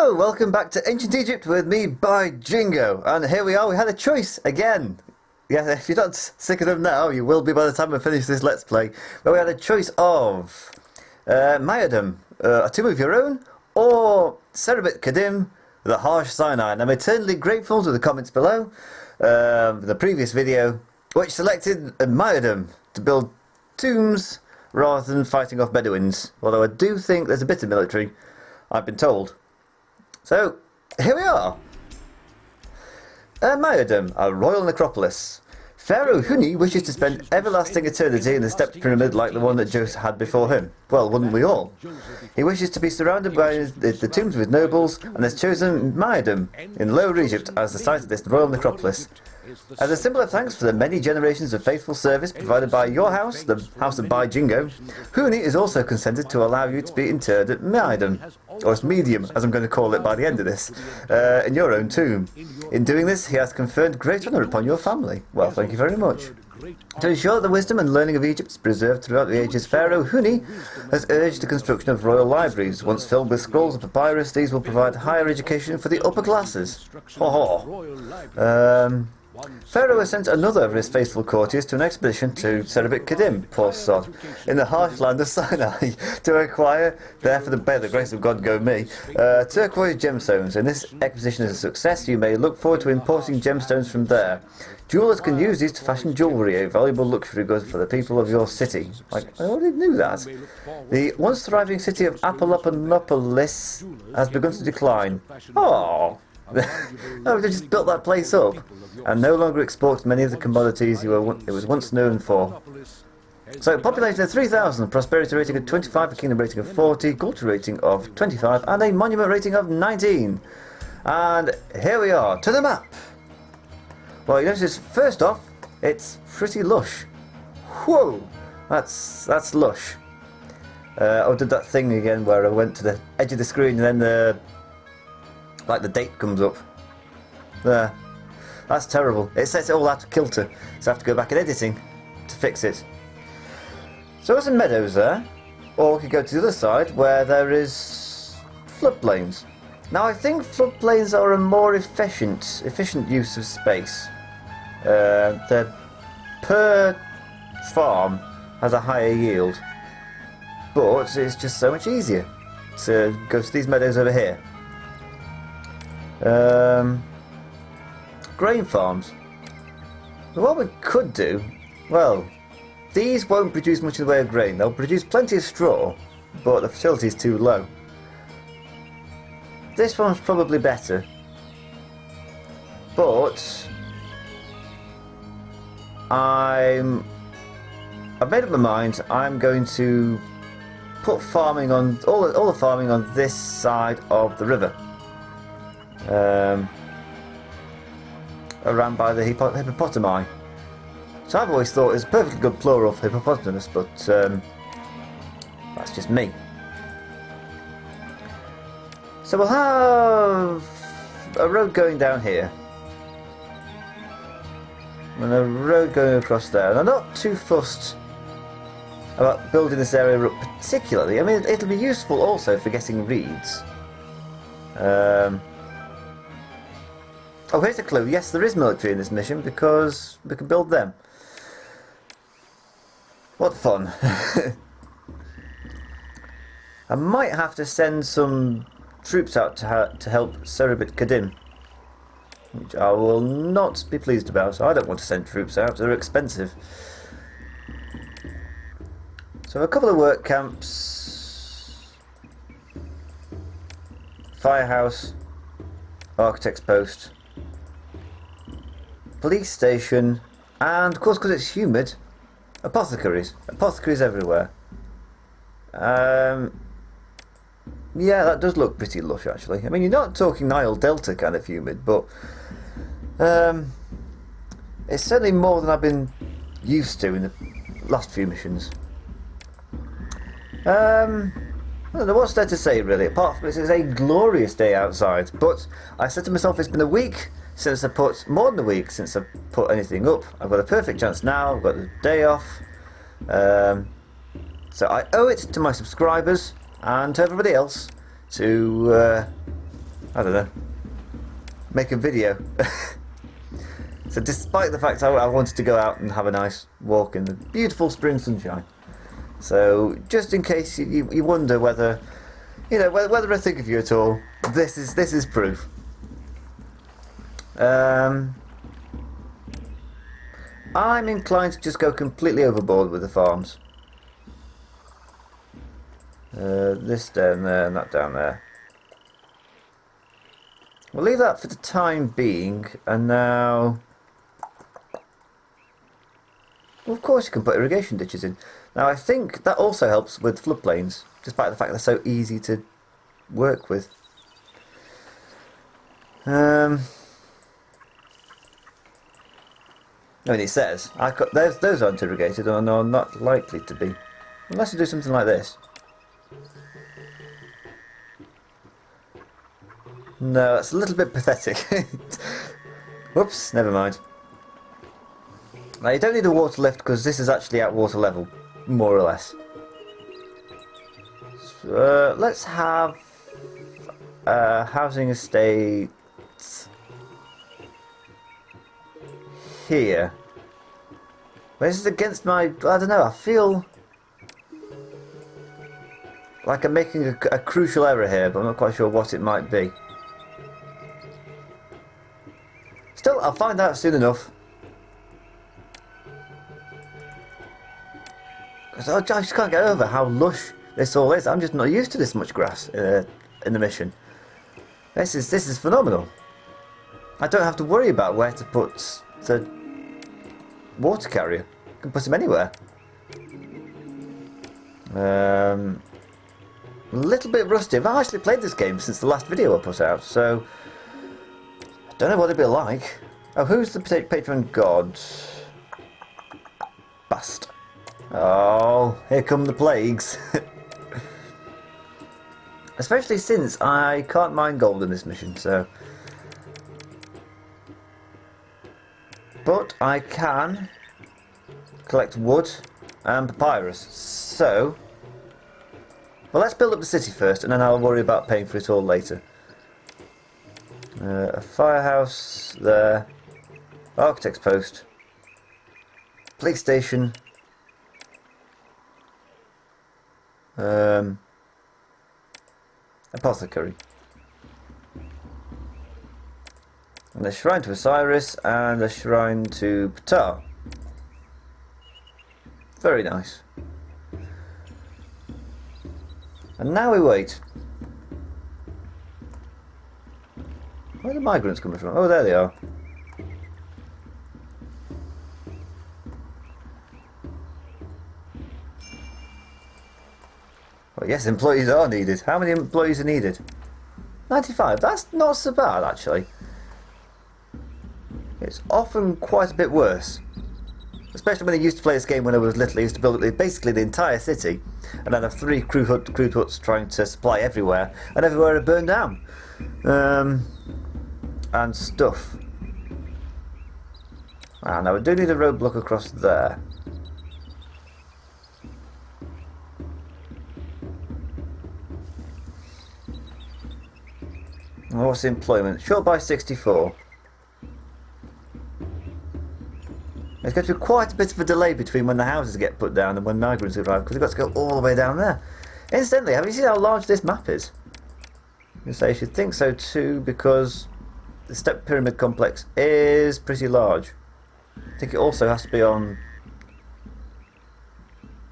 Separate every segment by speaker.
Speaker 1: Hello, welcome back to Ancient Egypt with me by Jingo. And here we are, we had a choice again. Yeah, if you're not sick of them now, you will be by the time I finish this Let's Play. But we had a choice of Meidum, a tomb of your own, or Cerebit Kadim, the harsh Sinai. And I'm eternally grateful to the comments below, the previous video, which selected Meidum to build tombs rather than fighting off Bedouins. Although I do think there's a bit of military, I've been told. So, here we are. Meidum, a royal necropolis. Pharaoh Huni wishes to spend everlasting eternity in the stepped pyramid like the one that Joseph had before him. Well, wouldn't we all? He wishes to be surrounded by the tombs with nobles, and has chosen Meidum in Lower Egypt as the site of this royal necropolis. As a symbol of thanks for the many generations of faithful service provided by your house, the house of Bai Jingo, Huni is also consented to allow you to be interred at Meidum, or as Meidum, as I'm going to call it by the end of this, in your own tomb. In doing this, he has conferred great honour upon your family. Well, thank you very much. To ensure that the wisdom and learning of Egypt is preserved throughout the ages, Pharaoh Huni has urged the construction of royal libraries. Once filled with scrolls and papyrus, these will provide higher education for the upper classes. Pharaoh has sent another of his faithful courtiers to an expedition to Cerebit Kadim, poor sod, in the harsh land of Sinai, to acquire, there for the grace of God go me, turquoise gemstones. In this expedition is a success, you may look forward to importing gemstones from there. Jewelers can use these to fashion jewellery, a valuable luxury good for the people of your city. Like, I already knew that. The once thriving city of Apollopolis has begun to decline. Oh, they just built that place up, and no longer exports many of the commodities it was once known for. So, population of 3,000, prosperity rating of 25, a kingdom rating of 40, culture rating of 25, and a monument rating of 19. And here we are, to the map. Well, you notice, first off, it's pretty lush. Whoa, that's lush. I did that thing again where I went to the edge of the screen and then like the date comes up. There. That's terrible. It sets it all out of kilter, so I have to go back in editing to fix it. So there's some meadows there, or we could go to the other side where there is floodplains. Now I think floodplains are a more efficient use of space. The per farm has a higher yield, but it's just so much easier to go to these meadows over here. Grain farms. What we could do, well, these won't produce much in the way of grain. They'll produce plenty of straw, but the fertility is too low. This one's probably better, but I've made up my mind. I'm going to put farming on all the farming on this side of the river. Around by the hippopotami. So I've always thought it's a perfectly good plural for hippopotamus, but that's just me. So we'll have a road going down here, and a road going across there. And I'm not too fussed about building this area up particularly. I mean, it'll be useful also for getting reeds. Oh, here's a clue. Yes, there is military in this mission because we can build them. What fun. I might have to send some troops out to help Cerebit Kadim, which I will not be pleased about. I don't want to send troops out. They're expensive. So a couple of work camps, firehouse, architect's post, police station, and of course, because it's humid, apothecaries. Apothecaries everywhere. Yeah, that does look pretty lush, actually. I mean, you're not talking Nile Delta kind of humid, but it's certainly more than I've been used to in the last few missions. I don't know what's there to say, really, apart from it's a glorious day outside. But I said to myself, it's been a week since I put, more than a week since I put anything up. I've got a perfect chance now. I've got the day off. So I owe it to my subscribers and to everybody else to I don't know, make a video. So despite the fact I wanted to go out and have a nice walk in the beautiful spring sunshine, so just in case you wonder whether, you know, whether I think of you at all, this is proof. I'm inclined to just go completely overboard with the farms. This down there and that down there. We'll leave that for the time being, and now... Well, of course you can put irrigation ditches in. Now I think that also helps with floodplains, despite the fact they're so easy to work with. I mean, it says those aren't irrigated, or no, not likely to be, unless you do something like this. No, that's a little bit pathetic. Whoops, never mind. Now you don't need a water lift because this is actually at water level, more or less. So, let's have a housing estate here. This is against my... I don't know, I feel like I'm making a crucial error here, but I'm not quite sure what it might be. Still, I'll find out soon enough. Because I just can't get over how lush this all is. I'm just not used to this much grass in the mission. This is phenomenal. I don't have to worry about where to put the water carrier. I can put them anywhere. A little bit rusty. I've not actually played this game since the last video I put out, so I don't know what it'll be like. Oh, who's the patron god? Bast. Oh, here come the plagues. Especially since I can't mine gold in this mission, so... But I can collect wood and papyrus, so... Well, let's build up the city first, and then I'll worry about paying for it all later. A firehouse there. Architect's post. Police station. Apothecary. And a shrine to Osiris and a shrine to Ptah. Very nice. And now we wait. Where are the migrants coming from? Oh, there they are. Well, yes, employees are needed. How many employees are needed? 95. That's not so bad, actually. It's often quite a bit worse. Especially when I used to play this game when I was little. I used to build up basically the entire city, and I'd have 3 crude huts trying to supply everywhere, and everywhere would burn down. And stuff. Ah, now I do need a roadblock across there. What's the employment? Short by 64. There's going to be quite a bit of a delay between when the houses get put down and when migrants arrive, because they've got to go all the way down there. Incidentally, have you seen how large this map is? You should think so too, because the step pyramid complex is pretty large. I think it also has to be on...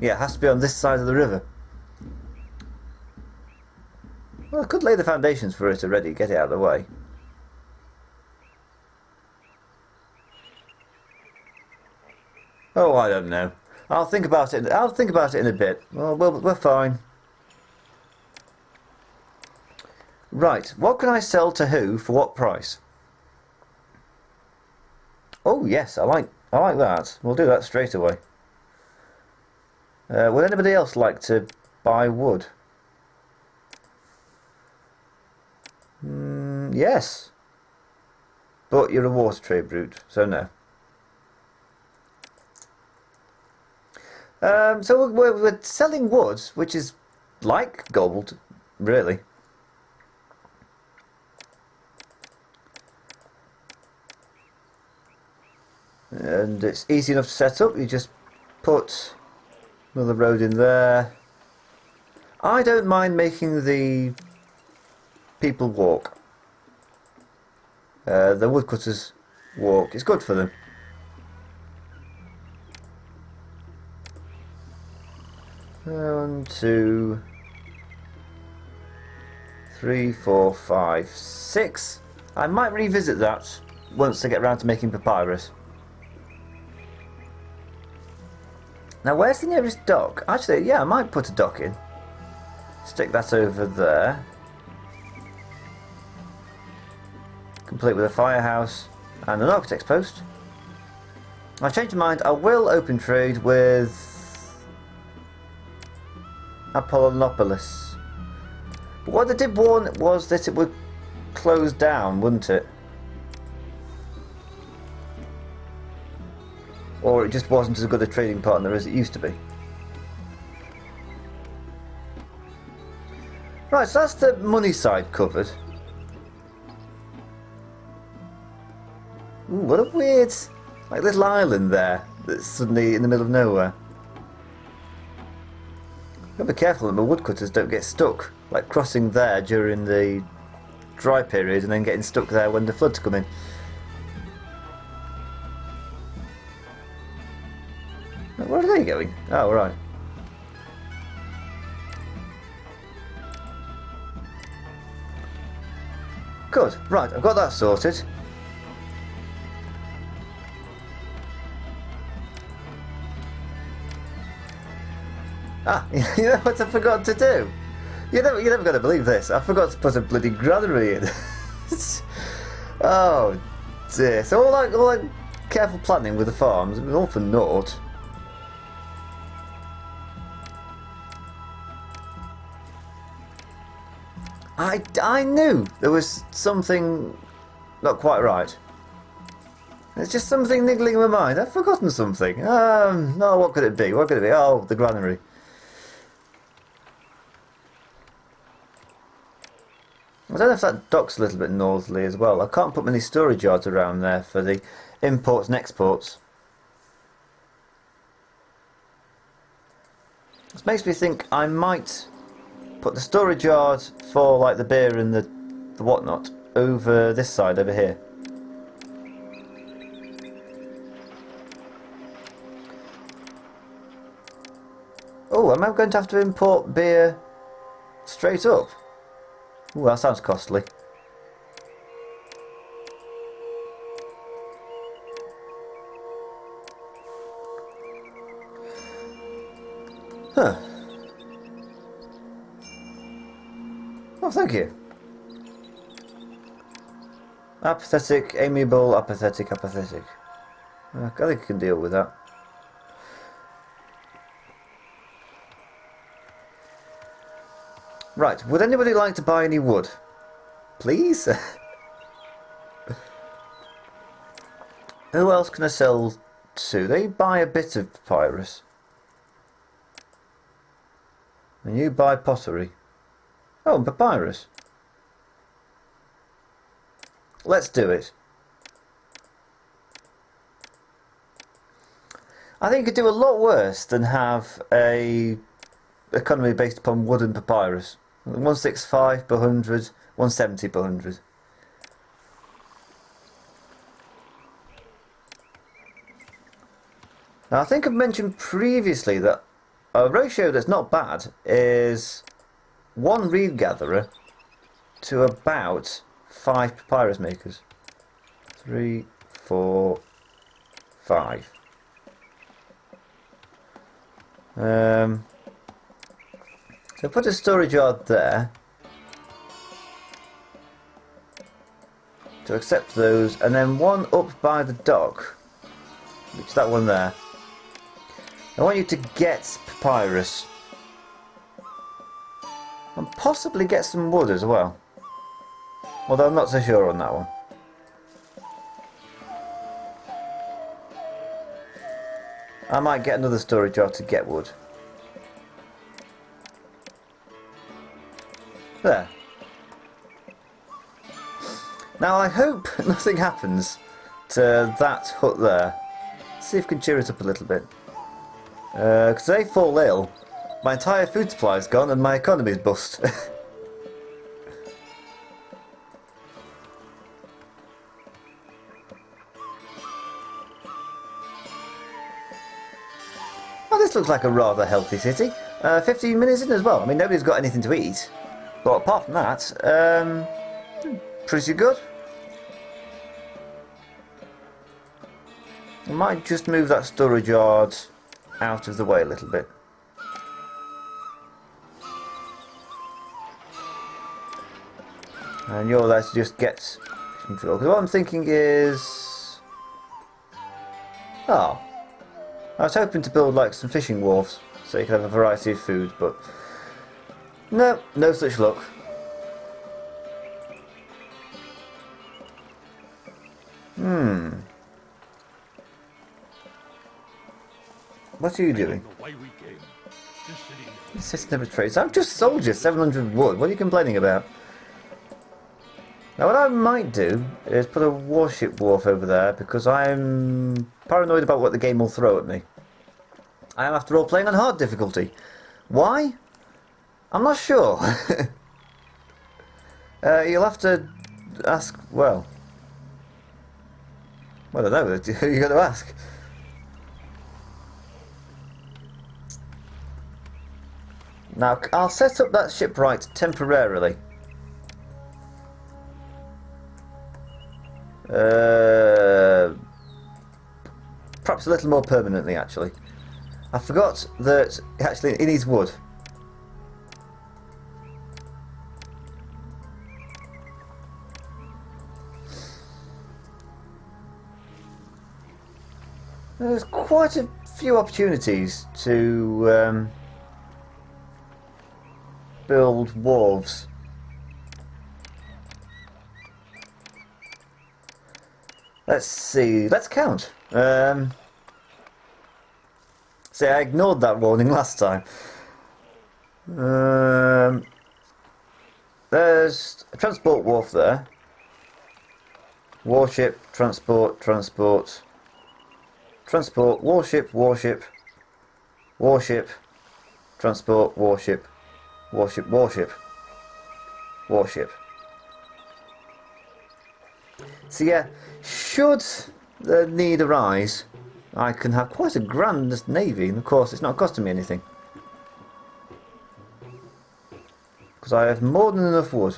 Speaker 1: Yeah, it has to be on this side of the river. Well, I could lay the foundations for it already, get it out of the way. Oh, I don't know. I'll think about it. I'll think about it in a bit. Well, we're fine. Right. What can I sell to who for what price? Oh yes, I like that. We'll do that straight away. Would anybody else like to buy wood? Yes. But you're a water trade brute, so no. So we're selling wood, which is like gold, really. And it's easy enough to set up. You just put another road in there. I don't mind making the people walk. The woodcutters walk. It's good for them. One, two, three, 4, 5, 6. I might revisit that once I get around to making papyrus. Now, where's the nearest dock? Actually, yeah, I might put a dock in. Stick that over there. Complete with a firehouse and an architect's post. I've changed my mind. I will open trade with Apollonopolis. But what I did warn was that it would close down, wouldn't it? Or it just wasn't as good a trading partner as it used to be. Right, so that's the money side covered. Ooh, what a weird, like, little island there that's suddenly in the middle of nowhere. Gotta be careful that my woodcutters don't get stuck, like crossing there during the dry period and then getting stuck there when the floods come in. Where are they going? Oh, right. Good. Right, I've got that sorted. Ah, you know what I forgot to do? You're never going to believe this. I forgot to put a bloody granary in. Oh, dear. So all that careful planning with the farms, it was all for naught. I knew there was something not quite right. There's just something niggling in my mind. I've forgotten something. No, what could it be? What could it be? Oh, the granary. I don't know if that dock's a little bit northerly as well. I can't put many storage yards around there for the imports and exports. This makes me think I might put the storage yard for like the beer and the whatnot over this side over here. Oh, am I going to have to import beer straight up? Ooh, that sounds costly. Huh. Oh, thank you. Apathetic, amiable, apathetic, apathetic. I think I can deal with that. Right, would anybody like to buy any wood? Please? Who else can I sell to? They buy a bit of papyrus. And you buy pottery. Oh, and papyrus. Let's do it. I think you could do a lot worse than have a economy based upon wood and papyrus. 165 per 100, 170 per 100. Now, I think I've mentioned previously that a ratio that's not bad is 1 reed gatherer to about 5 papyrus makers. 3, 4, 5. So put a storage yard there to accept those, and then one up by the dock, which is that one there. I want you to get papyrus and possibly get some wood as well, although I'm not so sure on that one. I might get another storage yard to get wood. There. Now I hope nothing happens to that hut there. see if we can cheer it up a little bit. Because they fall ill, my entire food supply is gone and my economy's bust. Well, this looks like a rather healthy city. 15 minutes in as well. I mean, nobody's got anything to eat. But apart from that, pretty good. I might just move that storage yard out of the way a little bit. And you're there to just get some fuel. Because what I'm thinking is... Oh. I was hoping to build like some fishing wharves so you can have a variety of food, but... No, no such luck. What are you doing? This never trades. I've just sold you 700 wood. What are you complaining about? Now what I might do is put a warship wharf over there because I'm paranoid about what the game will throw at me. I am after all playing on hard difficulty. Why? I'm not sure. You'll have to ask, well... I don't know, who are you going to ask? Now, I'll set up that shipwright temporarily. Perhaps a little more permanently, actually. I forgot that actually it needs wood. There's quite a few opportunities to build wharves. Let's see, let's count. See, I ignored that warning last time. There's a transport wharf there. Warship, transport, transport. Transport, warship, warship. Warship, transport, warship. Warship, warship. Warship. So yeah, should the need arise, I can have quite a grand navy, and of course it's not costing me anything. Because I have more than enough wood.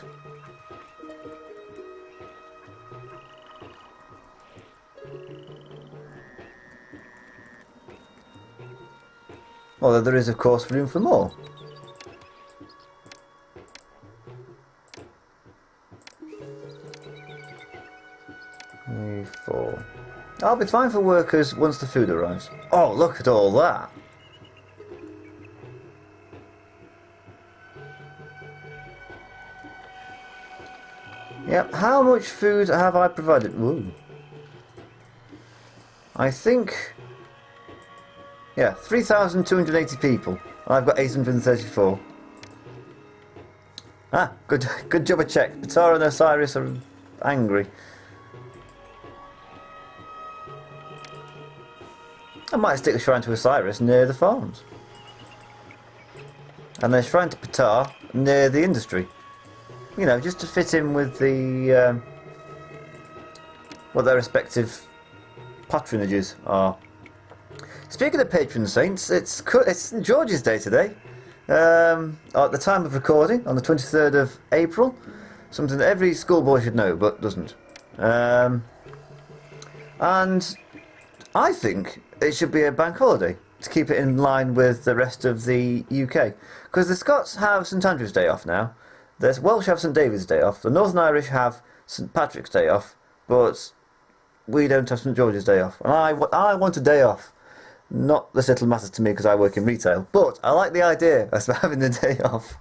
Speaker 1: Although there is of course room for more. 3, 4. I'll be fine for workers once the food arrives. Oh, look at all that! Yep, how much food have I provided? Ooh. I think... yeah, 3,280 people. I've got 834. Ah, good job I checked. Ptah and Osiris are angry. I might stick a shrine to Osiris near the farms. And a shrine to Ptah near the industry. You know, just to fit in with the... what their respective patronages are. Speaking of patron saints, it's St George's Day today. At the time of recording, on the 23rd of April. Something that every schoolboy should know, but doesn't. And I think it should be a bank holiday to keep it in line with the rest of the UK. Because the Scots have St Andrew's Day off now. The Welsh have St David's Day off. The Northern Irish have St Patrick's Day off. But we don't have St George's Day off. And I want a day off. Not this little matters to me because I work in retail, but I like the idea of having the day off.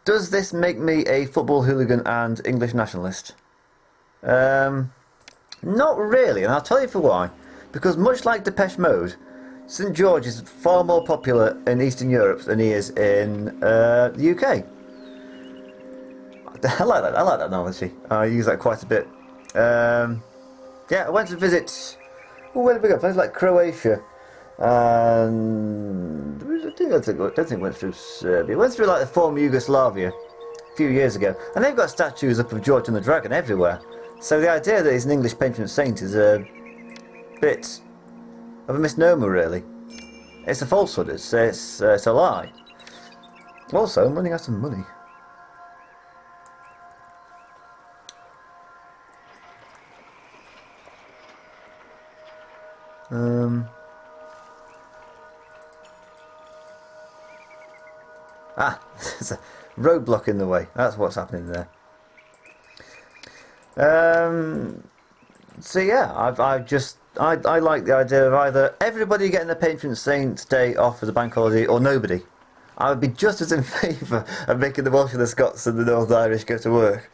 Speaker 1: Does this make me a football hooligan and English nationalist? Not really, and I'll tell you for why. Because much like Depeche Mode, St George is far more popular in Eastern Europe than he is in the UK. I like that analogy. I use that quite a bit. Yeah, I went to visit... Oh, where did we go? Places like Croatia. And... I don't think it went through Serbia. It went through like the former Yugoslavia a few years ago. And they've got statues up of George and the Dragon everywhere. So the idea that he's an English patron saint is a bit of a misnomer, really. It's a falsehood. It's a lie. Also, I'm running out of money. There's a roadblock in the way. That's what's happening there. So yeah, I like the idea of either everybody getting the patron saint day off as a bank holiday or nobody. I would be just as in favour of making the Welsh and the Scots and the Northern Irish go to work.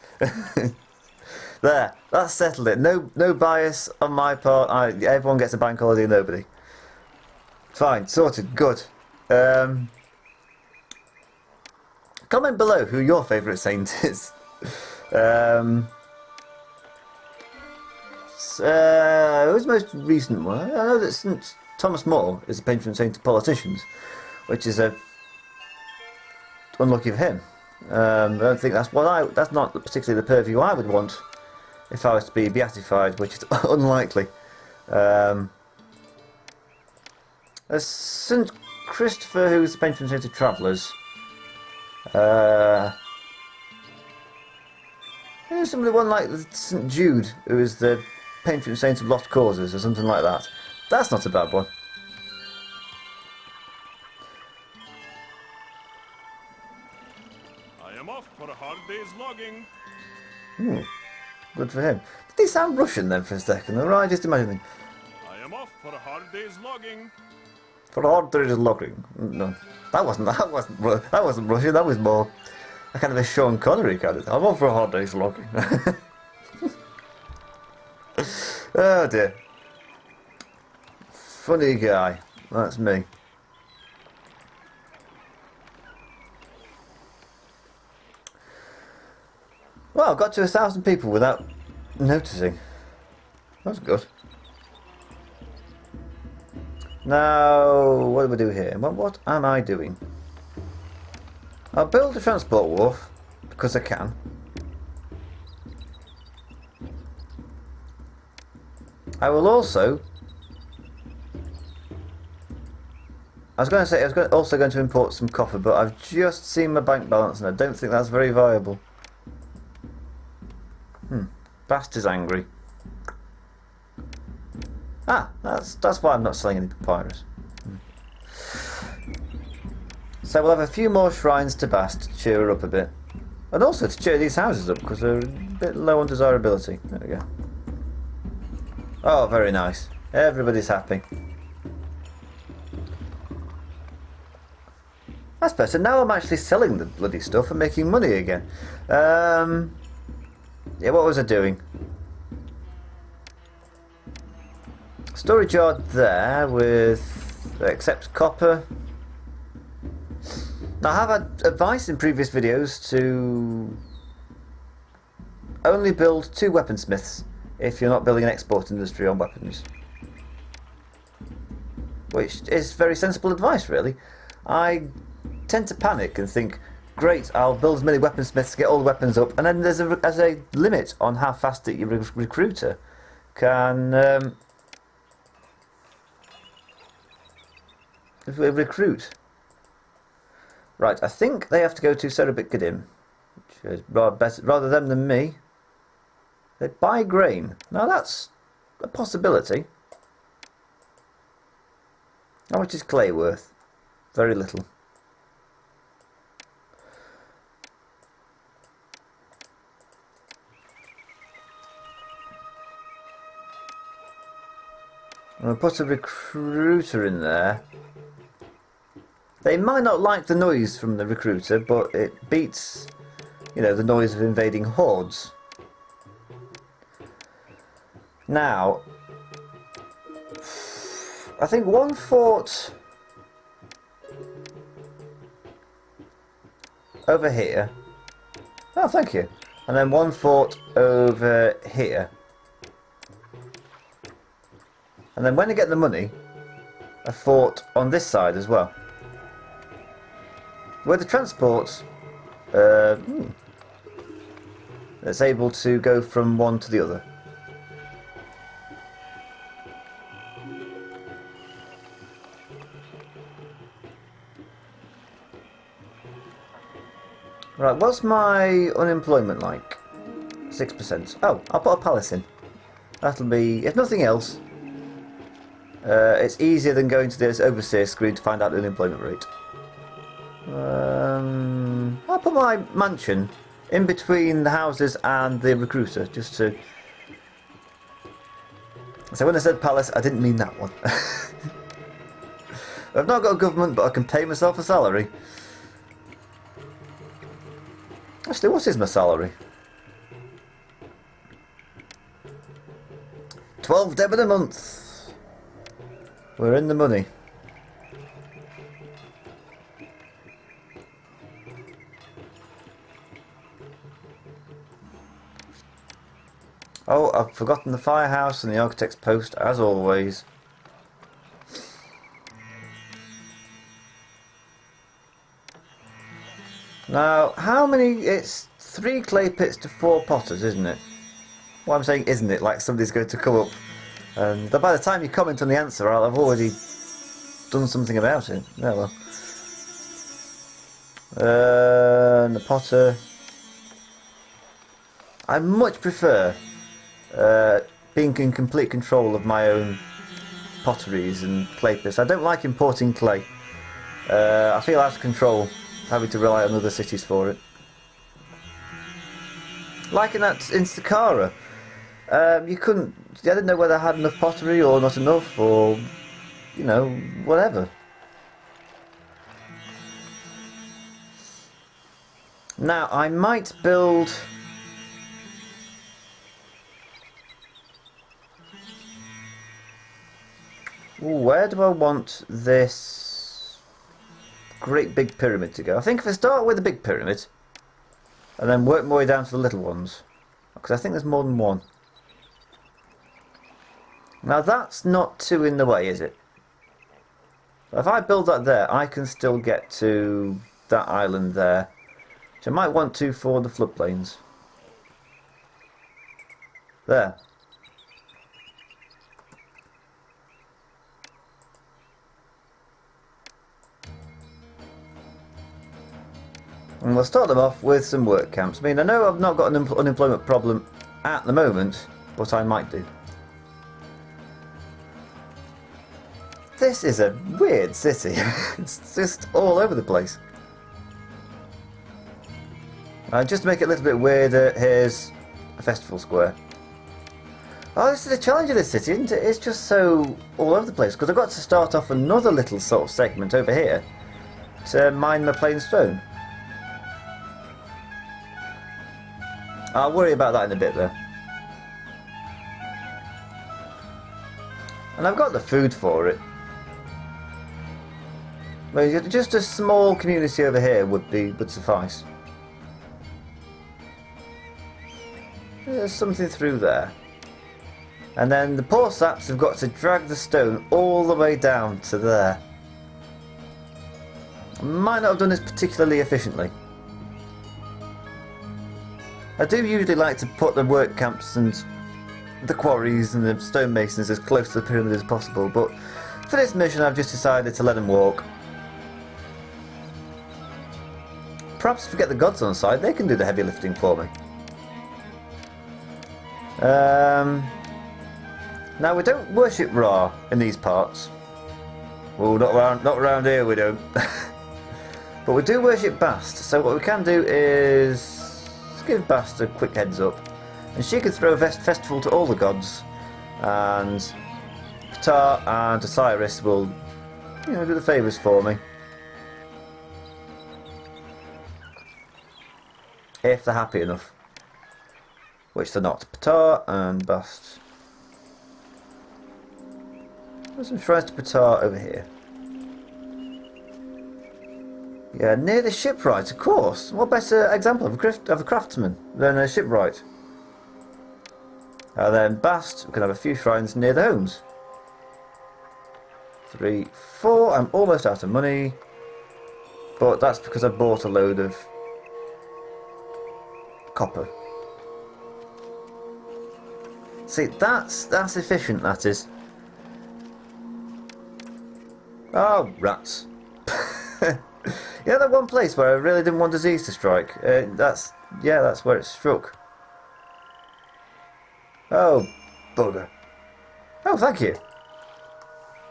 Speaker 1: There, that's settled it. No bias on my part. Everyone gets a bank holiday and nobody. Fine, sorted, good. Comment below who your favourite saint is. Who's the most recent one? I know that St Thomas More is a patron saint of politicians, which is unlucky for him. I don't think that's not particularly the purview I would want if I was to be beatified, which is unlikely. There's St Christopher, who's the patron saint of travellers. There's somebody one like St Jude, who is the patron saint of lost causes, or something like that. That's not a bad one.
Speaker 2: I am off for a hard day's logging.
Speaker 1: Good for him. Did he sound Russian then for a second? Or I just imagining.
Speaker 2: I am off for a hard day's logging.
Speaker 1: For a hard day's logging. No, that wasn't Russian. That was more a kind of a Sean Connery kind of thing. I'm off for a hard day's logging. Oh dear. Funny guy. That's me. Well, got to 1,000 people without noticing. That's good. Now, what do we do here? What am I doing? I'll build a transport wharf, because I can. I will also... I was also going to import some copper, but I've just seen my bank balance and I don't think that's very viable. Bast is angry. That's why I'm not selling any papyrus. So we'll have a few more shrines to Bast to cheer her up a bit. And also to cheer these houses up, because they're a bit low on desirability. There we go. Oh, very nice. Everybody's happy. That's better. Now I'm actually selling the bloody stuff and making money again. Yeah, what was I doing? Storage yard there with accepts copper. Now I have had advice in previous videos to only build 2 weaponsmiths if you're not building an export industry on weapons. Which is very sensible advice, really. I tend to panic and think, great, I'll build as many weaponsmiths to get all the weapons up, and then there's a limit on how fast that your recruiter can recruit. Right, I think they have to go to Serabit Kadim, which is rather them than me. They buy grain. Now that's a possibility. How much is clay worth? Very little. I'm going to put a recruiter in there. They might not like the noise from the recruiter, but it beats, you know, the noise of invading hordes. Now, I think one fort over here. Oh, thank you. And then one fort over here. And then when I get the money, a fort on this side as well. Where the transport that's able to go from one to the other. Right, what's my unemployment like? 6%. Oh, I'll put a palace in. That'll be, if nothing else, it's easier than going to this overseer screen to find out the unemployment rate. I'll put my mansion in between the houses and the recruiter, just to... So when I said palace, I didn't mean that one. I've not got a government, but I can pay myself a salary. Actually, what is my salary? 12 debit a month. We're in the money. Oh, I've forgotten the firehouse and the architect's post, as always. Now, how many... It's 3 clay pits to 4 potters, isn't it? Well, I'm saying isn't it, like somebody's going to come up. And by the time you comment on the answer, I've already done something about it. Oh well. And the potter... I much prefer being in complete control of my own potteries and clay pits. I don't like importing clay. I feel out of control having to rely on other cities for it. Like in Saqqara, you couldn't... I didn't know whether I had enough pottery or not enough, or, you know, whatever. Now, I might build... Ooh, where do I want this great big pyramid to go? I think if I start with the big pyramid and then work my way down to the little ones, because I think there's more than one. Now that's not too in the way, is it? If I build that there, I can still get to that island there, which I might want to for the floodplains. There. And we'll start them off with some work camps. I mean, I know I've not got an unemployment problem at the moment, but I might do. This is a weird city. It's just all over the place. Just to make it a little bit weirder, here's a festival square. Oh, this is the challenge of this city, isn't it? It's just so all over the place, because I've got to start off another little sort of segment over here to mine my plain stone. I'll worry about that in a bit though. And I've got the food for it. But just a small community over here would suffice. There's something through there. And then the poor saps have got to drag the stone all the way down to there. I might not have done this particularly efficiently. I do usually like to put the work camps and the quarries and the stonemasons as close to the pyramid as possible, but for this mission I've just decided to let them walk. Perhaps if we get the gods on side, they can do the heavy lifting for me. Now we don't worship Ra in these parts. Well, not around here we don't. But we do worship Bast, so what we can do is give Bast a quick heads up, and she could throw a festival to all the gods, and Ptah and Osiris will, you know, do the favours for me. If they're happy enough. Which they're not. Ptah and Bast. There's some shrines to Ptah over here. Yeah, near the shipwright, of course. What better example of a craftsman than a shipwright? And then Bast, we can have a few shrines near the homes. 3, 4. I'm almost out of money. But that's because I bought a load of copper. See, that's efficient, that is. Oh, rats. Yeah, that one place where I really didn't want disease to strike. That's where it struck. Oh, bugger. Oh, thank you.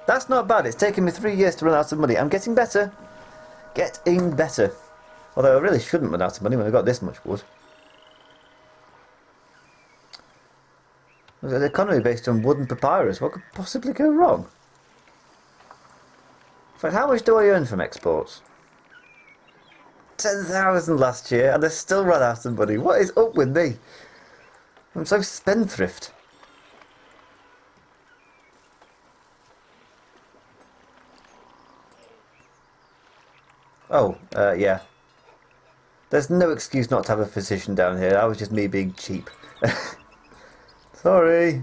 Speaker 1: That's not bad. It's taken me 3 years to run out of money. I'm getting better. Getting better. Although I really shouldn't run out of money when I've got this much wood. There's an economy based on wood and papyrus. What could possibly go wrong? In fact, how much do I earn from exports? 10,000 last year, and I still run out of money. What is up with me? I'm so spendthrift. Oh, yeah. There's no excuse not to have a physician down here. That was just me being cheap. Sorry.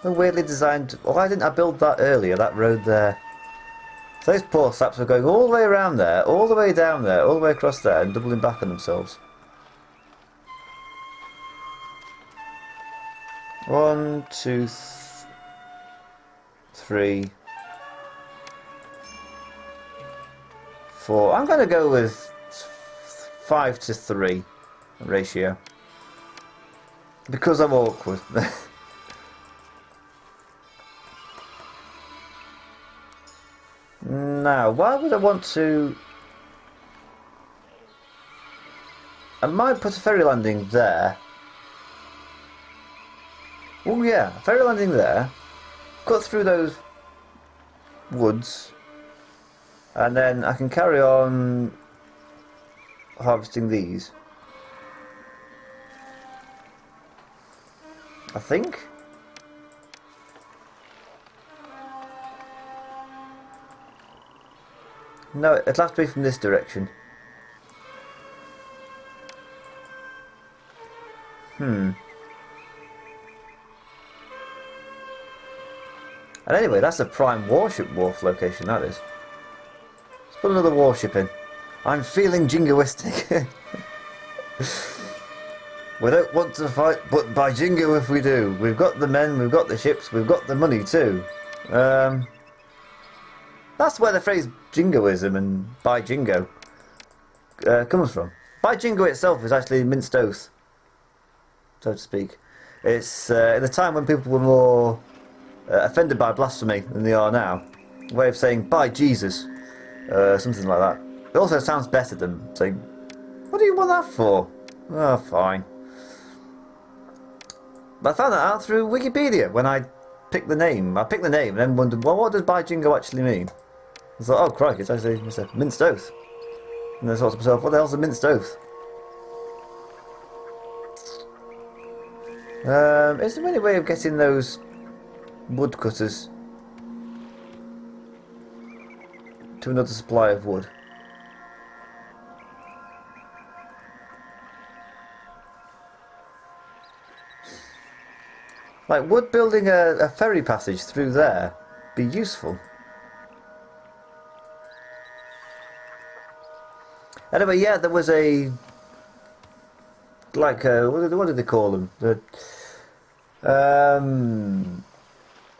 Speaker 1: A weirdly designed... Why didn't I build that earlier, that road there? So those poor saps were going all the way around there, all the way down there, all the way across there, and doubling back on themselves. 1, 2, 3, 4. I'm going to go with 5 to 3 ratio. Because I'm awkward. Now, why would I want to... I might put a ferry landing there. Oh yeah, a ferry landing there. Cut through those woods. And then I can carry on harvesting these. I think. No, it'll have to be from this direction. And anyway, that's a prime warship wharf location, that is. Let's put another warship in. I'm feeling jingoistic. We don't want to fight, but by jingo if we do. We've got the men, we've got the ships, we've got the money too. That's where the phrase jingoism and by jingo comes from. By jingo itself is actually minced oath, so to speak. It's in a time when people were more offended by blasphemy than they are now. A way of saying by Jesus, something like that. It also sounds better than saying, what do you want that for? Oh, fine. But I found that out through Wikipedia when I picked the name. I picked the name and then wondered, well, what does by jingo actually mean? I thought, oh crikey, it's actually just a minced oath. And then I thought to myself, what the hell's a minced oath? Is there any way of getting those woodcutters to another supply of wood? Like, would building a ferry passage through there be useful? Anyway, yeah, there was a... Like, what did they call them?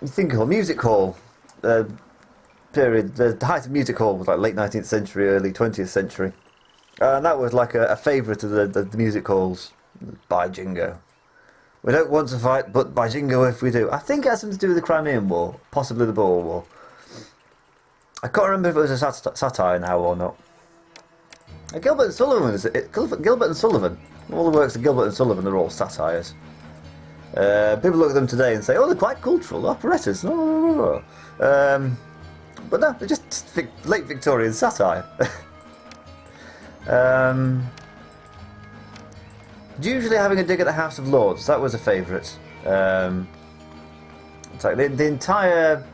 Speaker 1: You think hall, music hall period. The height of music hall was like late 19th century, early 20th century. And that was like a favourite of the music halls by Jingo. We don't want to fight, but by Jingo if we do. I think it has something to do with the Crimean War, possibly the Boer War. I can't remember if it was a satire now or not. Gilbert and Sullivan, Gilbert and Sullivan. All the works of Gilbert and Sullivan are all satires. People look at them today and say, oh, they're quite cultural, operettas. But no, they're just late Victorian satire. Usually having a dig at the House of Lords, that was a favourite. It's like the entire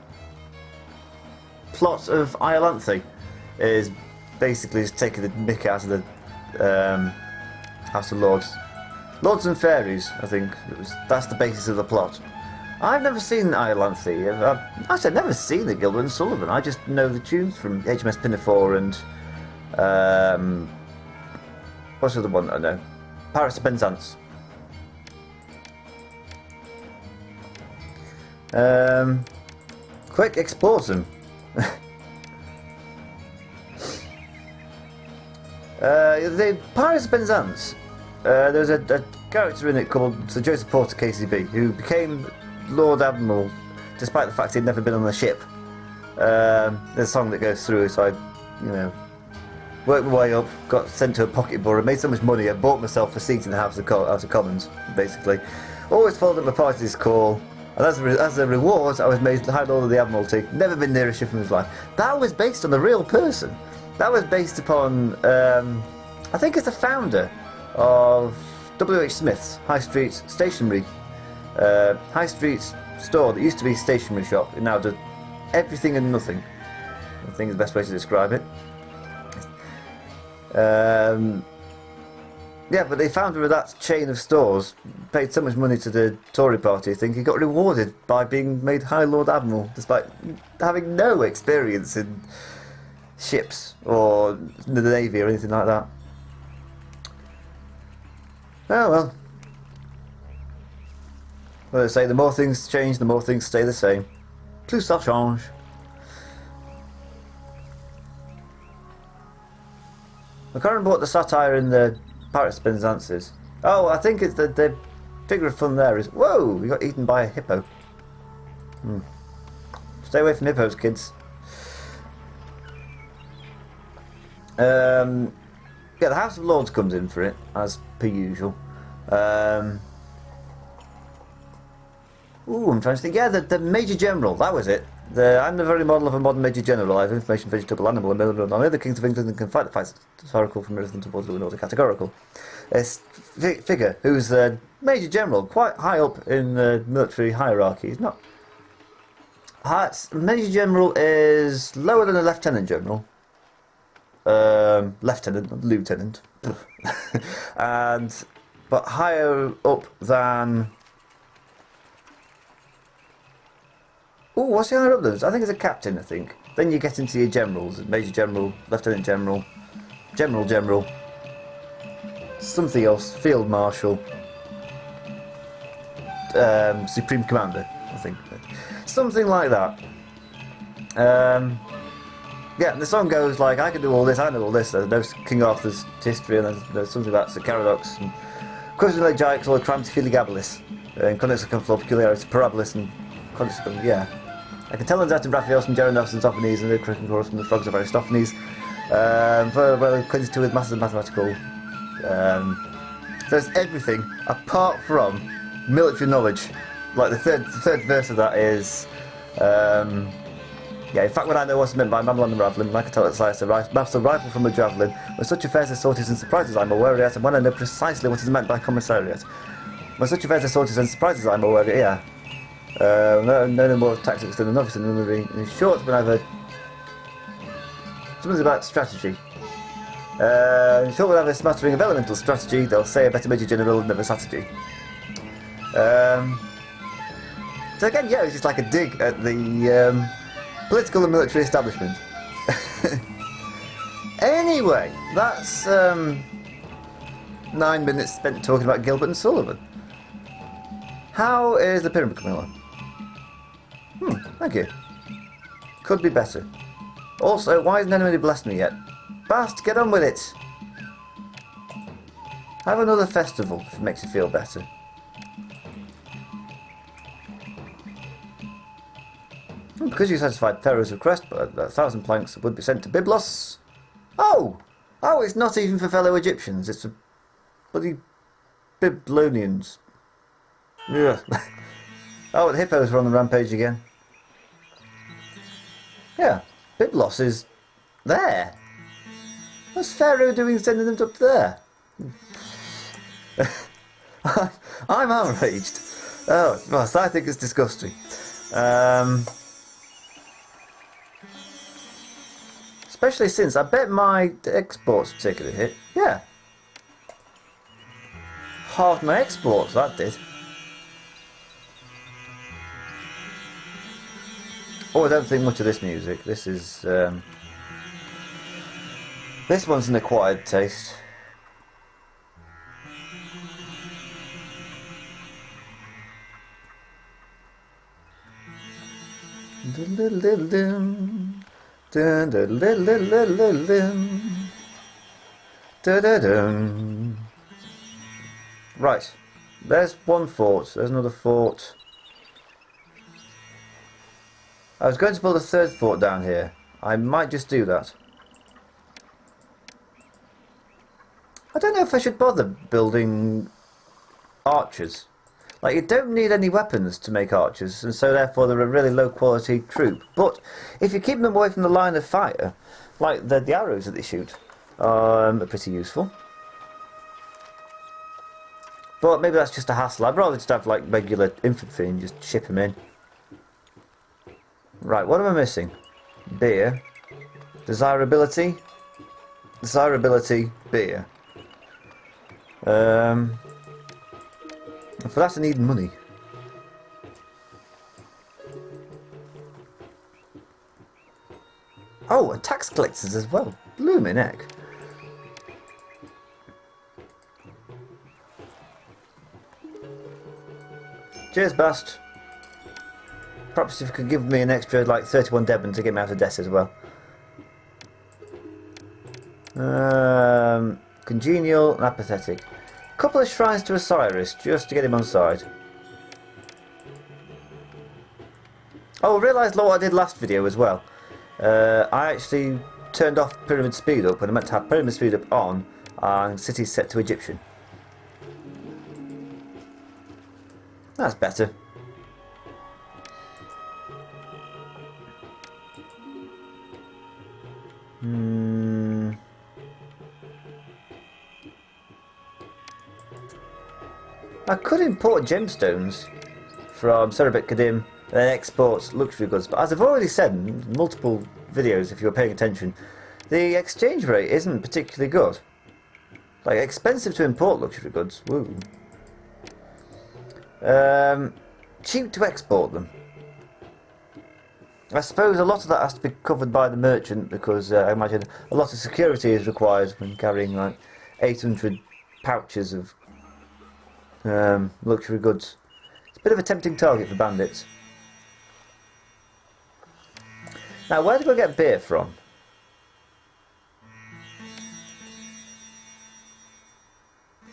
Speaker 1: plot of Iolanthe is basically just taking the mick out of the House of Lords. Lords and Fairies, I think. That's the basis of the plot. I've never seen Iolanthe. Actually, I've never seen the Gilbert and Sullivan. I just know the tunes from HMS Pinafore and... what's the other one that I know? Pirates of Penzance. Quick, export them. The Pirates of Penzance, there's a character in it called Sir Joseph Porter KCB who became Lord Admiral despite the fact he'd never been on a ship. There's a song that goes through, so I, worked my way up, got sent to a pocket borough, made so much money I bought myself a seat in the House of Commons, basically. Always followed up my party's call, and as a reward I was made High Lord of the Admiralty, never been near a ship in his life. That was based on a real person. That was based upon, I think it's the founder of W.H. Smith's High Street Stationery, High Street store that used to be a stationery shop. It now does everything and nothing. I think is the best way to describe it. Yeah, but the founder of that chain of stores paid so much money to the Tory party, I think he got rewarded by being made High Lord Admiral, despite having no experience in ships or the Navy or anything like that. Oh well. Well, they say the more things change, the more things stay the same. Plus ça change. I can't remember what the satire in the Pirates of Penzance is. Oh, I think it's the figure of fun there is, whoa, we got eaten by a hippo. Stay away from hippos, kids. Yeah, the House of Lords comes in for it, as per usual. Ooh, I'm trying to think. Yeah, the Major General, that was it. I'm the very model of a modern Major General. I have information, vegetable, animal, and mineral on the kings of England and can fight the fights historical from everything towards the Nordic categorical. A figure who's a Major General, quite high up in the military hierarchy. He's not... Major General is lower than a Lieutenant General. Lieutenant, not Lieutenant. But higher up than... Ooh, what's the higher up those? I think it's a captain, I think. Then you get into your generals, Major General, Lieutenant General, General, something else, Field Marshal, Supreme Commander, I think. Something like that. Yeah, the song goes like, I can do all this, I know all this. There's King Arthur's history, and there's something about Sir Caradox, and Question like Jikes, or Tramps Filigabilis, and Connex Conflow Peculiarity Parabilis, and Connex, yeah. I can tell them that in Raphael's from Jeremy and Sophones, and the curriculum chorus from the Frogs of Aristophanes. Well, Quincy 2 with massive mathematical. So it's everything apart from military knowledge. Like the third verse of that is, yeah, in fact, when I know what's meant by Mamelon and Ravelin, like I tell it, slice a master rifle from a javelin, when such affairs as sorties and surprises I'm aware of, and when I know precisely what is meant by commissariat. When such affairs as sorties and surprises I'm aware of, yeah. No more tactics than a novice in the military. In short, when I've heard something about strategy. In short, when I've a smattering of elemental strategy, they'll say a better Major General than never strategy. So again, yeah, it's just like a dig at the political and military establishment. Anyway, that's 9 minutes spent talking about Gilbert and Sullivan. How is the pyramid coming along? Thank you. Could be better. Also, why hasn't anybody blessed me yet? Bast, get on with it! Have another festival if it makes you feel better. Because you satisfied Pharaoh's request, but 1,000 planks would be sent to Byblos. Oh! Oh, it's not even for fellow Egyptians, it's for bloody Babylonians. Yeah. Oh, the hippos are on the rampage again. Yeah, Byblos is there. What's Pharaoh doing sending them up there? I'm outraged. Oh, well, I think it's disgusting. Especially since I bet my exports taking a hit. Yeah. halved my exports, that did. Oh, I don't think much of this music. This is... this one's an acquired taste. Right, there's one fort, there's another fort. I was going to build a third fort down here. I might just do that. I don't know if I should bother building archers. Like, you don't need any weapons to make archers, and so therefore they're a really low quality troop. But if you keep them away from the line of fire, like the arrows that they shoot, are pretty useful. But maybe that's just a hassle. I'd rather just have like regular infantry and just ship them in. Right, what am I missing? Beer. Desirability. Desirability. Beer. For that I need money. Oh, and tax collectors as well. Blooming heck. Cheers, Bast. Perhaps if you could give me an extra, like, 31 Debon to get me out of debt as well. Congenial and apathetic. Couple of shrines to Osiris, just to get him on side. Oh, I realised what I did last video as well. I actually turned off pyramid speed up when I meant to have pyramid speed up on and city set to Egyptian. That's better. I could import gemstones from Cerebit Kadim and then export luxury goods, but as I've already said in multiple videos, if you were paying attention, the exchange rate isn't particularly good. Like, expensive to import luxury goods, woo. Cheap to export them. I suppose a lot of that has to be covered by the merchant because I imagine a lot of security is required when carrying like 800 pouches of luxury goods. It's a bit of a tempting target for bandits. Now, where do I get beer from?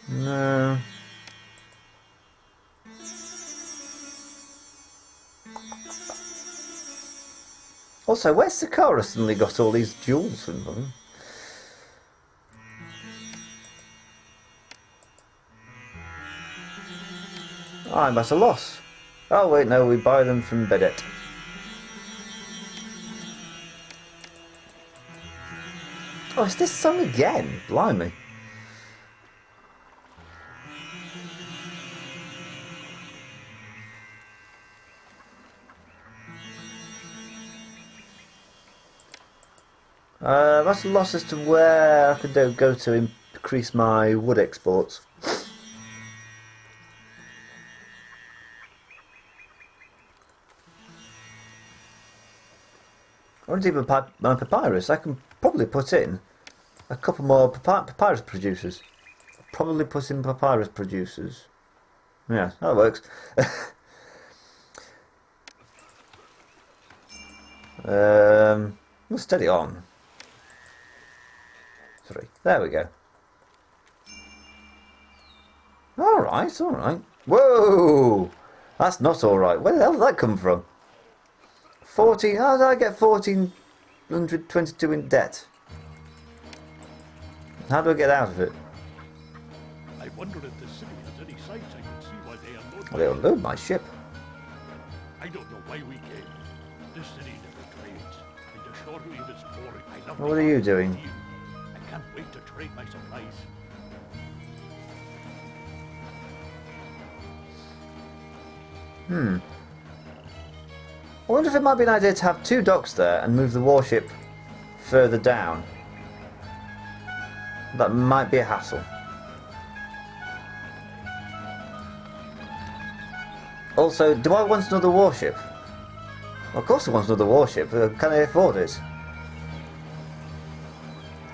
Speaker 1: No. Also, where's Sakara suddenly got all these jewels from them? I'm at a loss. Oh wait, no, we buy them from Bedet. Oh, it's this song again? Blimey. That's a loss as to where I could go to increase my wood exports. I want to do my papyrus. I can probably put in a couple more papyrus producers. Probably put in papyrus producers. Yeah, that works. We'll steady on. 3. There we go. Alright, alright. Whoa! That's not alright. Where the hell did that come from? 14. How did I get 1422 in debt? How do I get out of it?
Speaker 2: I wonder if the city has any sights I can see why they unload
Speaker 1: Well, they unload my ship.
Speaker 2: I don't know why we came. This city never trades. And assuredly it is boring. I love
Speaker 1: What are you doing?
Speaker 2: I can't wait to trade my supplies.
Speaker 1: I wonder if it might be an idea to have 2 docks there and move the warship further down. That might be a hassle. Also, do I want another warship? Of course I want another warship. Can I afford it?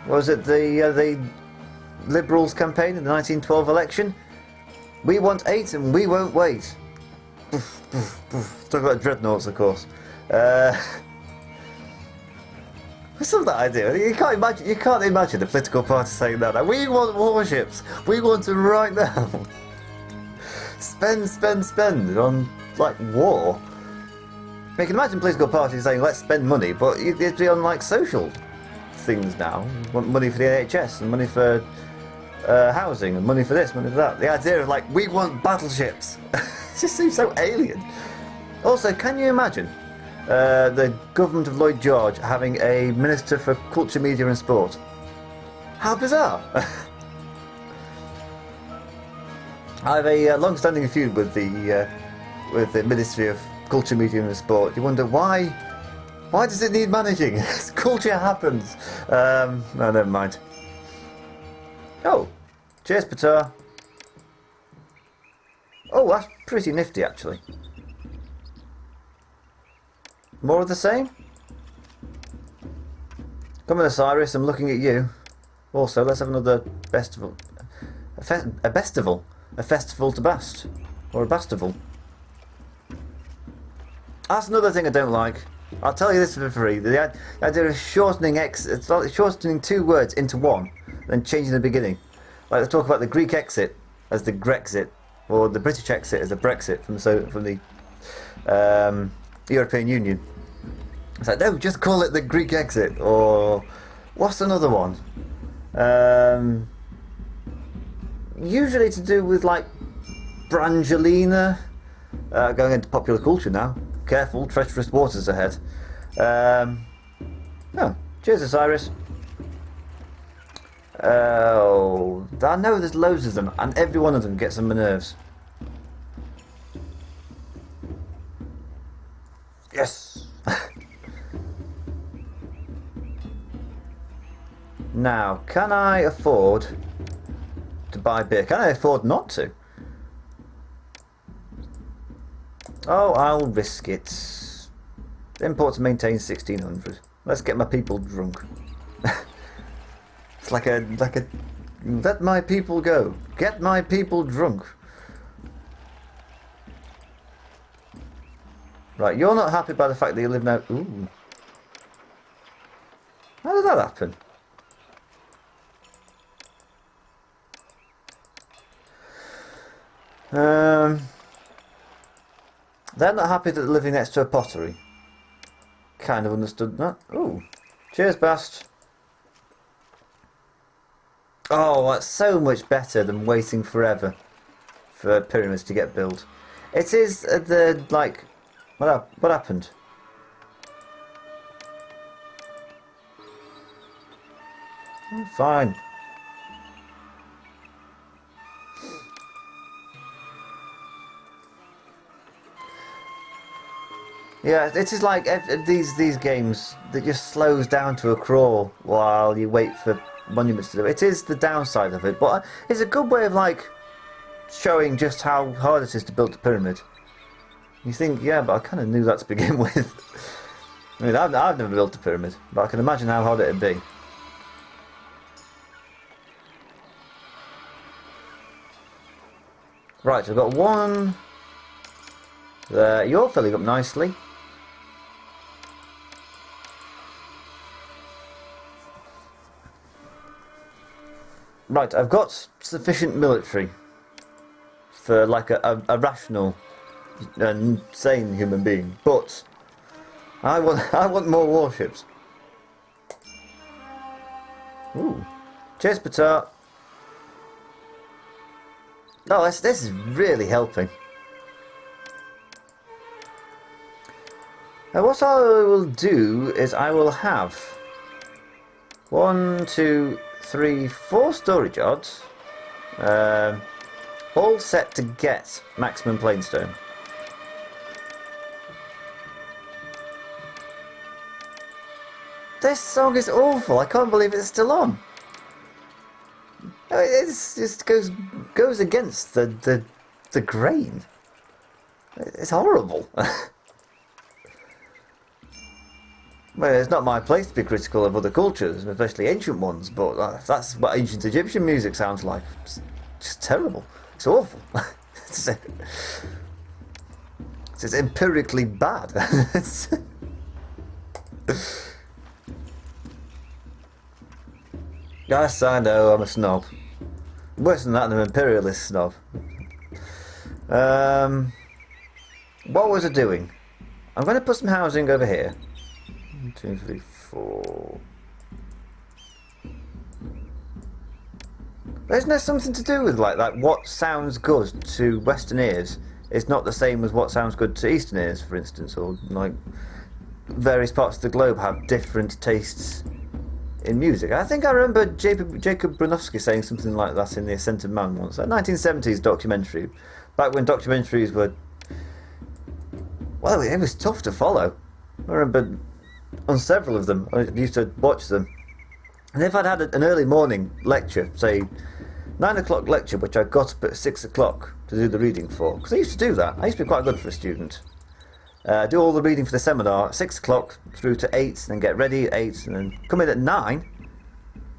Speaker 1: Was it the Liberals campaign in the 1912 election? We want 8 and we won't wait. Talk about dreadnoughts, of course. I love that idea. You can't imagine a political party saying that. Like, we want warships. We want them right now. Spend on like war. You can imagine political parties saying let's spend money, but it'd be on like social things now. Want money for the NHS and money for housing and money for this, money for that. The idea of like we want battleships it just seems so alien. Also, can you imagine the government of Lloyd George having a minister for culture, media, and sport? How bizarre! I have a long-standing feud with the Ministry of Culture, Media, and Sport. You wonder why? Why does it need managing? Culture happens. No, never mind. Oh, cheers, Patar. Oh, that's pretty nifty, actually. More of the same? Come on, Osiris, I'm looking at you. Also, let's have another festival. A festival? A festival to bast. Or a bastival. That's another thing I don't like. I'll tell you this for free. The idea of shortening it's like shortening 2 words into one, then changing the beginning. Like they talk about the Greek exit as the Grexit, or the British exit as the Brexit from the European Union. It's like, no, just call it the Greek exit, or what's another one? Usually to do with like Brangelina, going into popular culture now. Careful, treacherous waters ahead. Oh, cheers, Osiris. Oh, I know there's loads of them, and every one of them gets on my nerves. Yes! Now, can I afford to buy beer? Can I afford not to? Oh, I'll risk it. Import to maintain 1600. Let's get my people drunk. It's like a let my people go. Get my people drunk. Right, you're not happy by the fact that you live now. Ooh. How did that happen? They're not happy that they're living next to a pottery. Kind of understood that. Ooh. Cheers, Bast. Oh, that's so much better than waiting forever for pyramids to get built. It is the, like... What happened? Fine. Yeah, it is like these games that just slows down to a crawl while you wait for monuments to do it. It is the downside of it, but it's a good way of like showing just how hard it is to build a pyramid. You think, yeah, but I kind of knew that to begin with. I mean, I've never built a pyramid, but I can imagine how hard it'd be. Right, I've got one there. You're filling up nicely. Right, I've got sufficient military for like a rational and sane human being, but I want more warships. Ooh, cheers, Patar. Oh, this is really helping. Now, what I will do is I will have 1, 2, 3, 4 storage yards, all set to get maximum plainstone. This song is awful. I can't believe it's still on. It just goes against the grain. It's horrible. Well, it's not my place to be critical of other cultures, especially ancient ones, but that's what ancient Egyptian music sounds like. It's just terrible. It's awful. It's empirically bad. Yes, I know, I'm a snob. Worse than that, I'm an imperialist snob. What was I doing? I'm going to put some housing over here. 1, 2, 3, 4. Isn't there something to do with like what sounds good to Western ears is not the same as what sounds good to Eastern ears, for instance, or like various parts of the globe have different tastes in music. I think I remember Jacob Bronowski saying something like that in The Ascent of Man once, a 1970s documentary, back when documentaries were, well, it was tough to follow. I remember on several of them, I used to watch them, and if I'd had an early morning lecture, say 9 o'clock lecture, which I got up at 6 o'clock to do the reading for, because I used to do that. I used to be quite good for a student. Do all the reading for the seminar at 6 o'clock through to 8, then get ready at 8, and then come in at 9.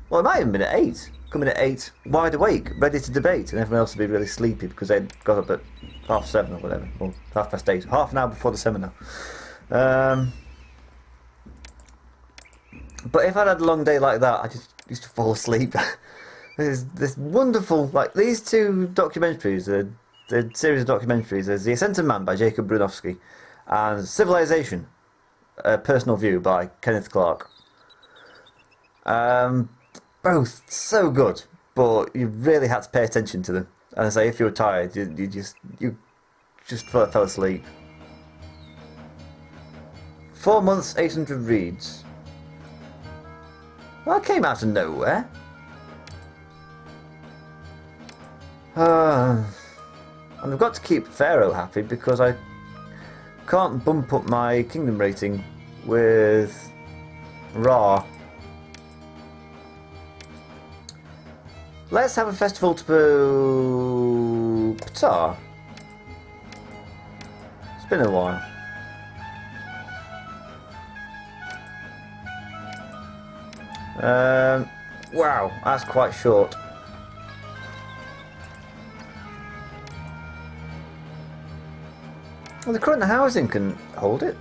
Speaker 1: Well, it might have been at 8. Come in at 8, wide awake, ready to debate, and everyone else would be really sleepy because they'd got up at 7:30 or whatever, or 8:30, half an hour before the seminar. But if I'd had a long day like that, I just used to fall asleep. There's this wonderful, like these two documentaries, the series of documentaries. There's The Ascent of Man by Jacob Bronowski and Civilization, A Personal View by Kenneth Clark. Both so good, but you really had to pay attention to them. And I say, if you were tired, you just fell asleep. 4 months, 800 reads. Well, that came out of nowhere. And I've got to keep Pharaoh happy because I can't bump up my kingdom rating with Ra. Let's have a festival to Ptah. It's been a while. Wow, that's quite short. Well, the current housing can hold it.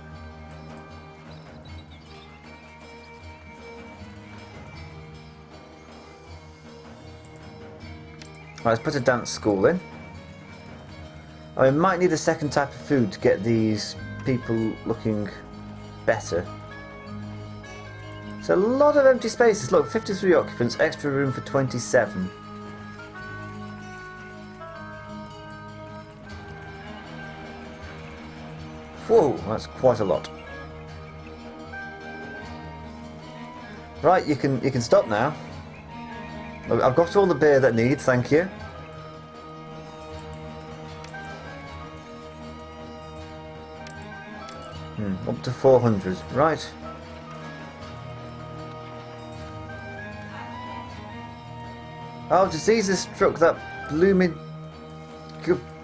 Speaker 1: Right, let's put a dance school in. I might need a second type of food to get these people looking better. It's a lot of empty spaces. Look, 53 occupants, extra room for 27. Whoa, that's quite a lot. Right, you can stop now. I've got all the beer that needs, thank you. Up to 400, right. Oh, disease has struck that blooming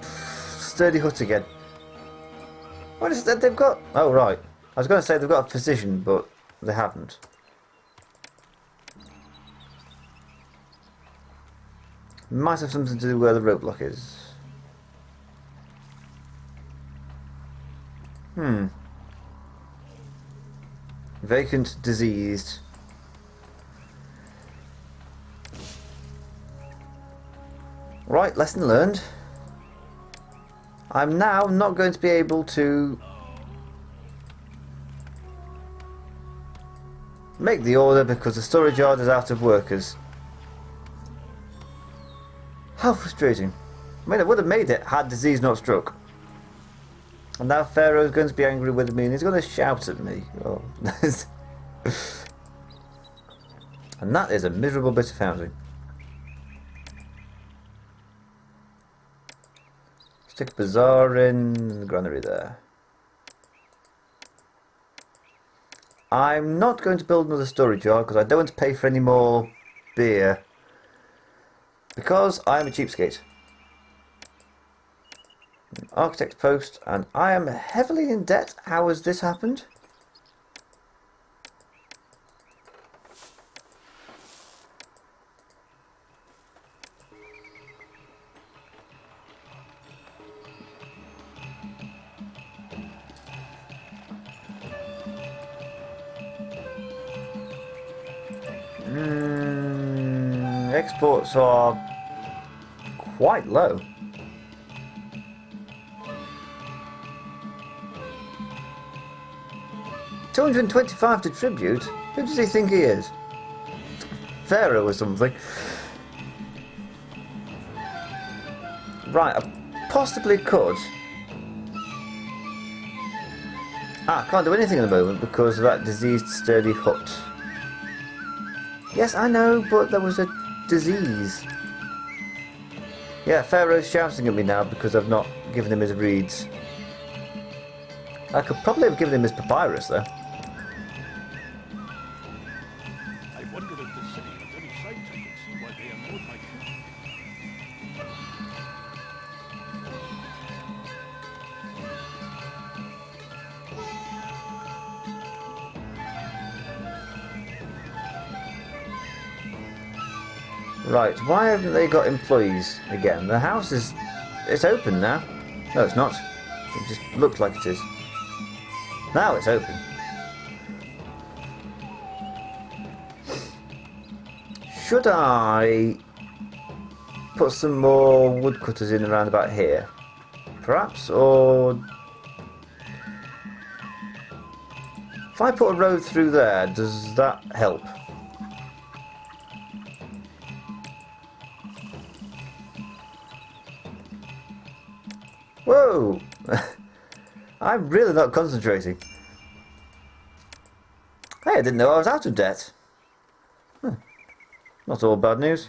Speaker 1: sturdy hut again. What is that they've got? Oh, right. I was going to say they've got a physician, but they haven't. Might have something to do where the roadblock is. Vacant, diseased. Right, lesson learned. I'm now not going to be able to make the order because the storage yard is out of workers. How frustrating. I mean, I would have made it had disease not struck. And now Pharaoh's going to be angry with me and he's going to shout at me. Oh. And that is a miserable bit of housing. Stick a bazaar in the granary there. I'm not going to build another storage yard because I don't want to pay for any more beer. Because I'm a cheapskate. Architect's post, and I am heavily in debt. How has this happened? Exports are quite low. $225 to tribute? Who does he think he is? Pharaoh or something? Right, I possibly could. I can't do anything at the moment because of that diseased sturdy hut. Yes, I know, but there was a disease. Yeah, Pharaoh's shouting at me now because I've not given him his reeds. I could probably have given him his papyrus, though.
Speaker 2: I wonder if the city has any sights I can see while they unload my ship.
Speaker 1: Right, why haven't they got employees again? The house is... it's open now. No, it's not. It just looks like it is. Now it's open. Should I put some more woodcutters in around about here? Perhaps, or... if I put a road through there, does that help? Whoa! I'm really not concentrating. Hey, I didn't know I was out of debt. Not all bad news.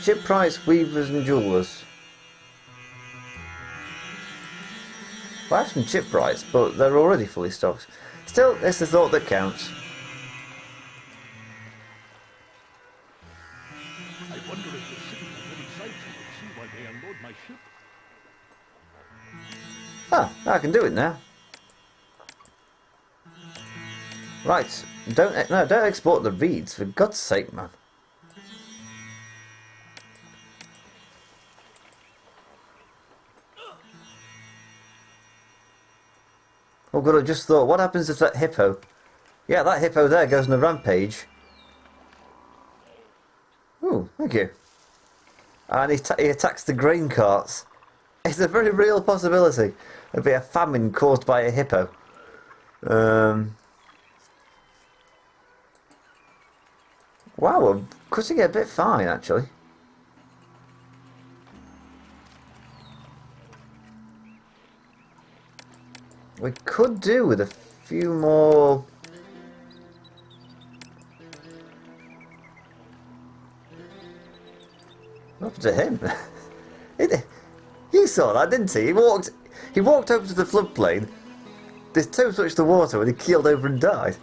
Speaker 1: Shipwrights, weavers and jewellers. Well, I have some shipwrights, but they're already fully stocked. Still, it's the thought that counts.
Speaker 2: I wonder if the city has any sights I can see while they unload my ship.
Speaker 1: Ah, I can do it now. Right, don't export the reeds, for God's sake, man. Oh god, I just thought, what happens if that hippo... yeah, that hippo there goes on a rampage. Ooh, thank you. And he attacks the grain carts. It's a very real possibility. There'd be a famine caused by a hippo. Wow, I'm cutting it a bit fine, actually. We could do with a few more... what happened to him? He saw that, didn't he? He walked over to the floodplain. His toe touched the water and he keeled over and died.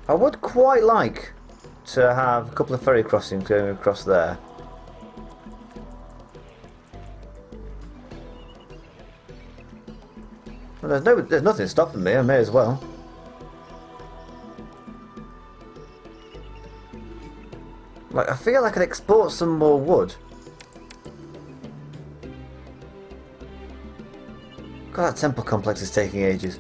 Speaker 1: I would quite like to have a couple of ferry crossings going across there. Well, there's nothing stopping me, I may as well. Like, I feel I could export some more wood. God, that temple complex is taking ages.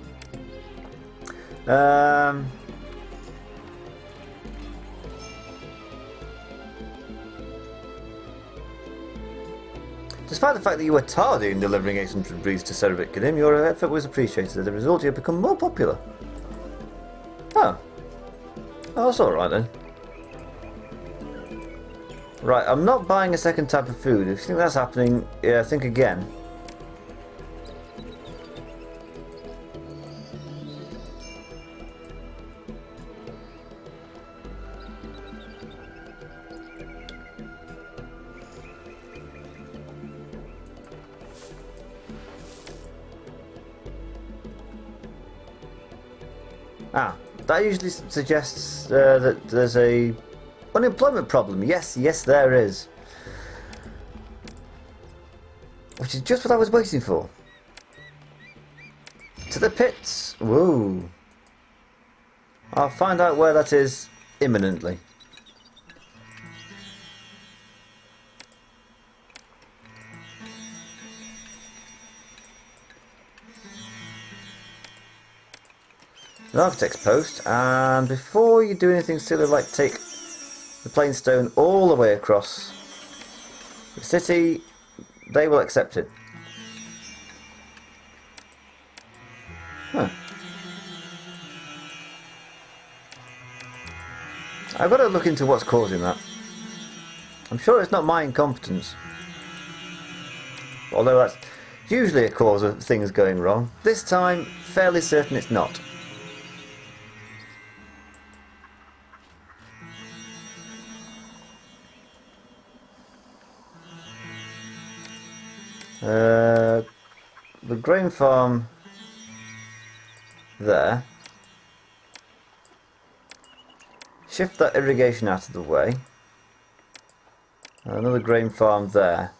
Speaker 1: Despite the fact that you were tardy in delivering 800 breeds to Gilbert and Sullivan, your effort was appreciated. As a result, you have become more popular. Oh. Oh, that's alright then. Right, I'm not buying a second type of food. If you think that's happening, yeah, think again. Ah, that usually suggests that there's a unemployment problem. Yes, yes, there is. Which is just what I was waiting for. To the pits. Whoa. I'll find out where that is imminently. An architect's post, and before you do anything silly like take the plain stone all the way across the city, they will accept it. Huh. I've got to look into what's causing that. I'm sure it's not my incompetence. Although that's usually a cause of things going wrong. This time, fairly certain it's not. The grain farm there. Shift that irrigation out of the way. Another grain farm there.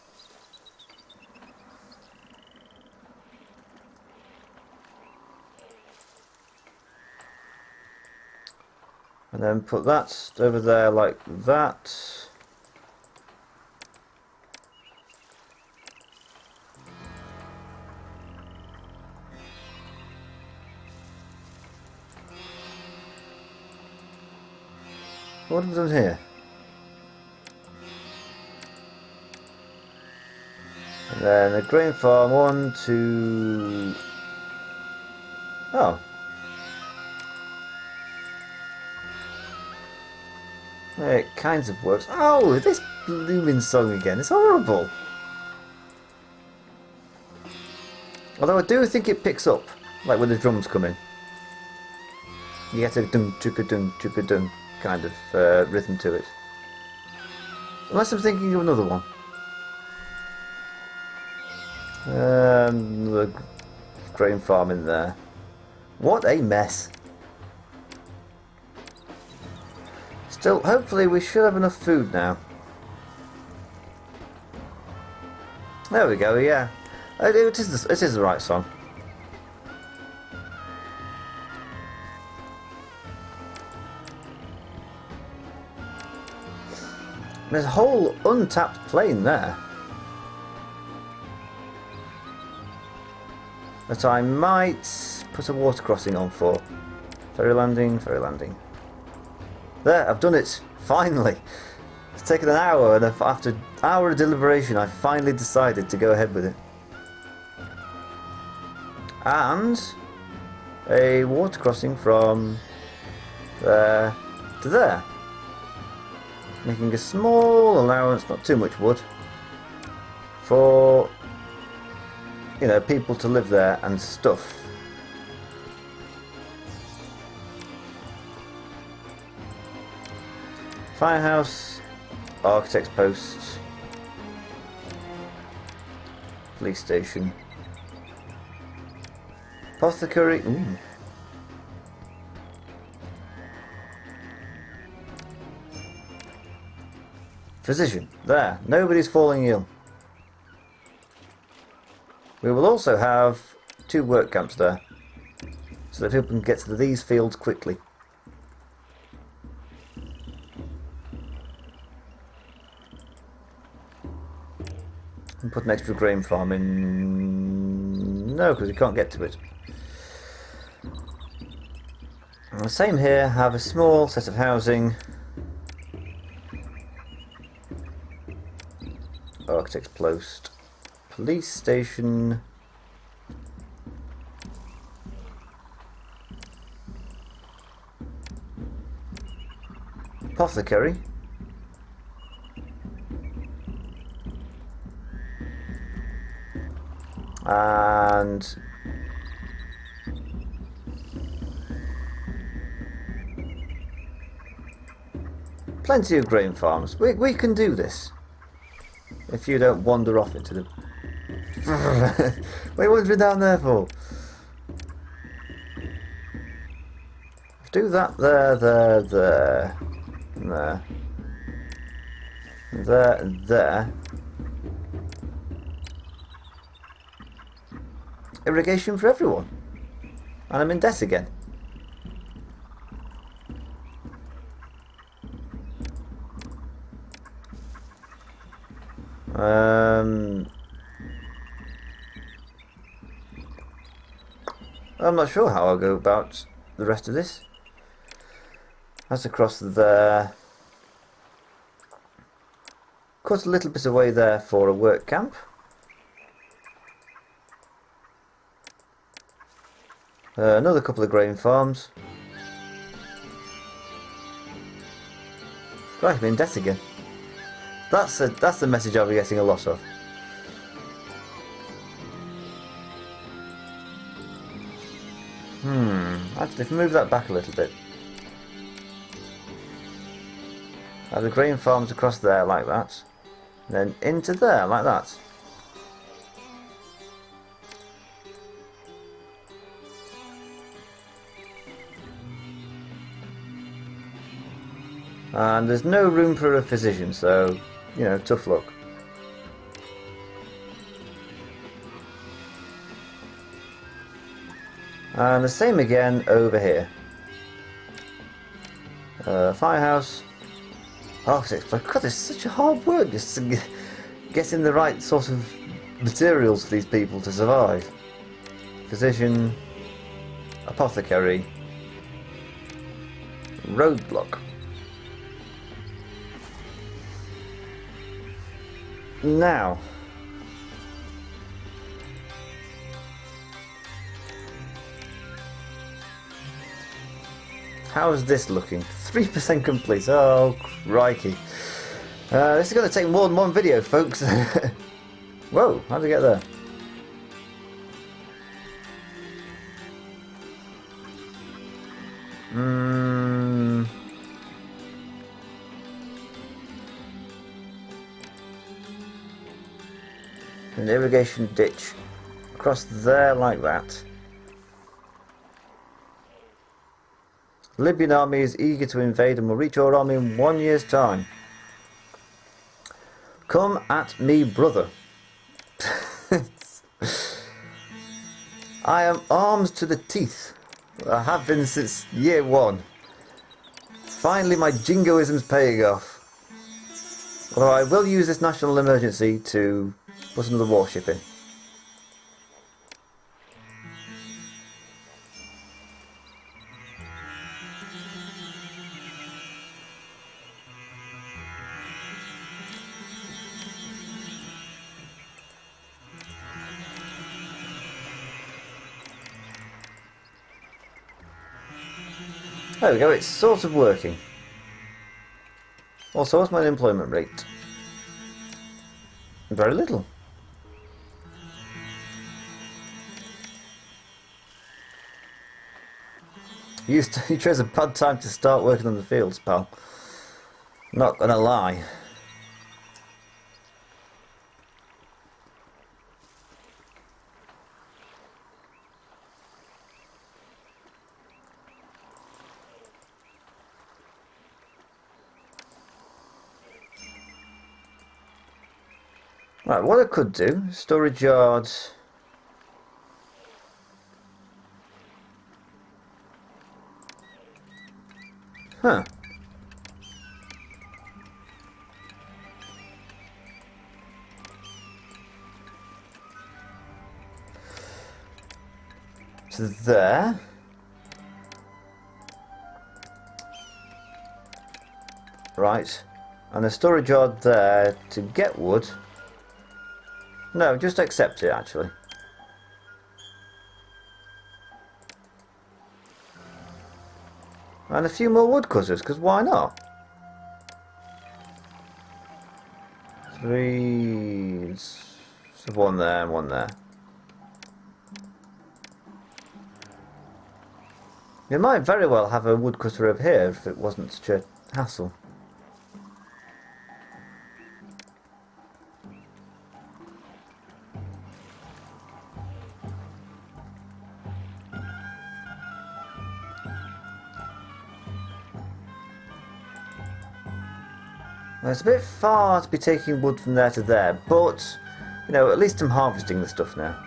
Speaker 1: And then put that over there like that. What have we done here? And then a grain farm, 1, 2... Oh. It kinds of works. Oh, this blooming song again. It's horrible. Although I do think it picks up, like when the drums come in. You get a dum chugga dum chugga dum kind of rhythm to it. Unless I'm thinking of another one. The grain farm in there. What a mess. Still, hopefully we should have enough food now. There we go, yeah. It is the right song. There's a whole untapped plain there that I might put a water crossing on for. Ferry landing, ferry landing. There, I've done it. Finally. It's taken an hour, and after an hour of deliberation I finally decided to go ahead with it. And a water crossing from there to there. Making a small allowance, not too much wood, for, you know, people to live there and stuff. Firehouse, architect's post, police station, apothecary. Ooh. Physician. There. Nobody's falling ill. We will also have 2 work camps there, so that people can get to these fields quickly. And put an extra grain farm in... No, because we can't get to it. And the same here. Have a small set of housing. Architect's post, police station, apothecary. And plenty of grain farms. We can do this. If you don't wander off into the... What are you wandering down there for? Do that there. There. Irrigation for everyone. And I'm in debt again. I'm not sure how I'll go about the rest of this. That's across there. Cut a little bit away there for a work camp. Another couple of grain farms. Right, I'm in debt again. That's the message I'll be getting a lot of. Actually, if we move that back a little bit. The grain farms across there like that. And then into there like that. And there's no room for a physician, so, you know, tough luck. And the same again over here. Firehouse. Oh, God, it's such a hard work just getting the right sort of materials for these people to survive. Physician, apothecary, roadblock. Now, how's this looking? 3% complete. Oh, crikey. This is going to take more than one video, folks. Whoa, how'd I get there? An irrigation ditch across there like that. Libyan army is eager to invade and will reach your army in 1 year's time. Come at me, brother. I am armed to the teeth. I have been since year one. Finally, my jingoism's paying off. Although I will use this national emergency to put another warship in. There we go, it's sort of working. Also, what's my unemployment rate? Very little. You chose a bad time to start working on the fields, pal. Not gonna lie. Right, what I could do, storage yard. Huh. To there. Right. And a storage yard there to get wood. No, just accept it, actually. And a few more woodcutters, because why not? 3. So one there and one there. You might very well have a woodcutter over here if it wasn't such a hassle. Well, it's a bit far to be taking wood from there to there, but, you know, at least I'm harvesting the stuff now.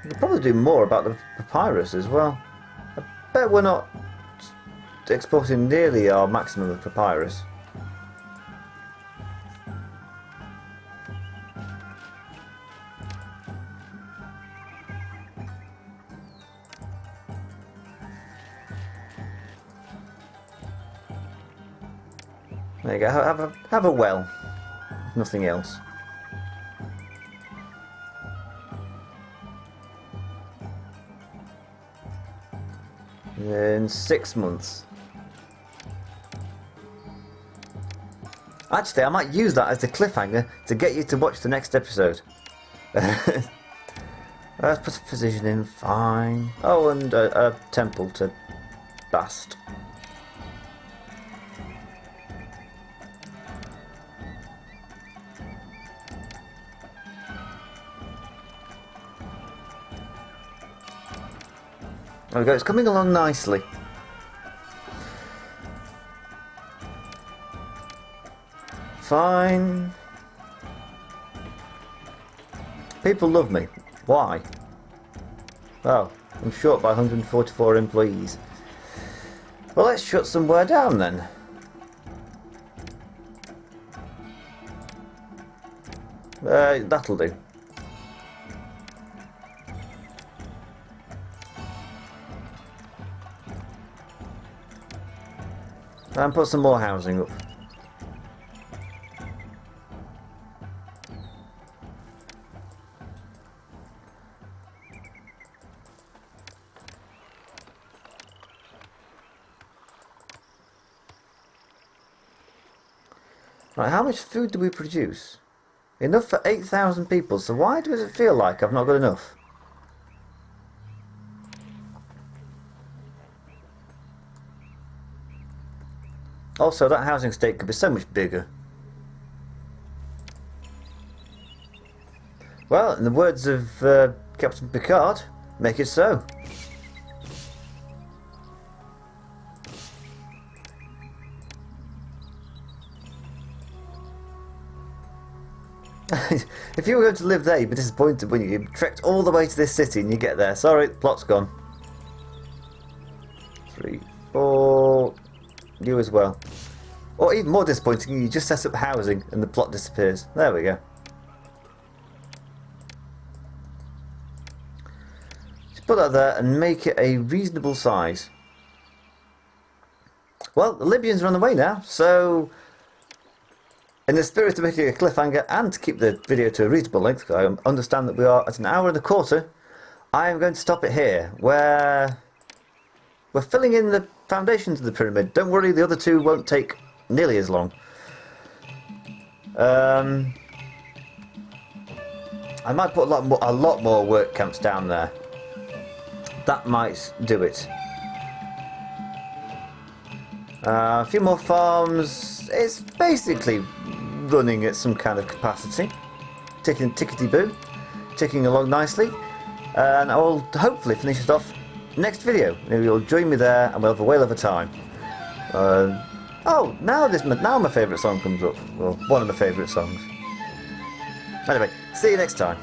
Speaker 1: We could probably do more about the papyrus as well. I bet we're not exporting nearly our maximum of papyrus. There you go, have a well, if nothing else. In 6 months. Actually, I might use that as the cliffhanger to get you to watch the next episode. Let's put a physician in, fine. Oh, and a temple to Bast. There we go, it's coming along nicely. Fine. People love me. Why? Well, I'm short by 144 employees. Well, let's shut somewhere down then. That'll do. And put some more housing up. Right, how much food do we produce? Enough for 8,000 people, so why does it feel like I've not got enough? Also, that housing estate could be so much bigger. Well, in the words of Captain Picard, make it so. If you were going to live there, you'd be disappointed when you trekked all the way to this city and you get there. Sorry, plot's gone. 3, 4... You as well. Or even more disappointing, you just set up housing and the plot disappears. There we go. Just put that there and make it a reasonable size. Well, the Libyans are on the way now, so in the spirit of making a cliffhanger and to keep the video to a reasonable length, because I understand that we are at 1 hour and a quarter, I am going to stop it here, where we're filling in the foundations of the pyramid. Don't worry, the other two won't take nearly as long. I might put a lot more work camps down there. That might do it. A few more farms. It's basically running at some kind of capacity. Ticking tickety-boo. Ticking along nicely. And I will hopefully finish it off next video. You'll join me there and we'll have a whale of a time. Oh, now my favourite song comes up. Well, one of my favourite songs. Anyway, see you next time.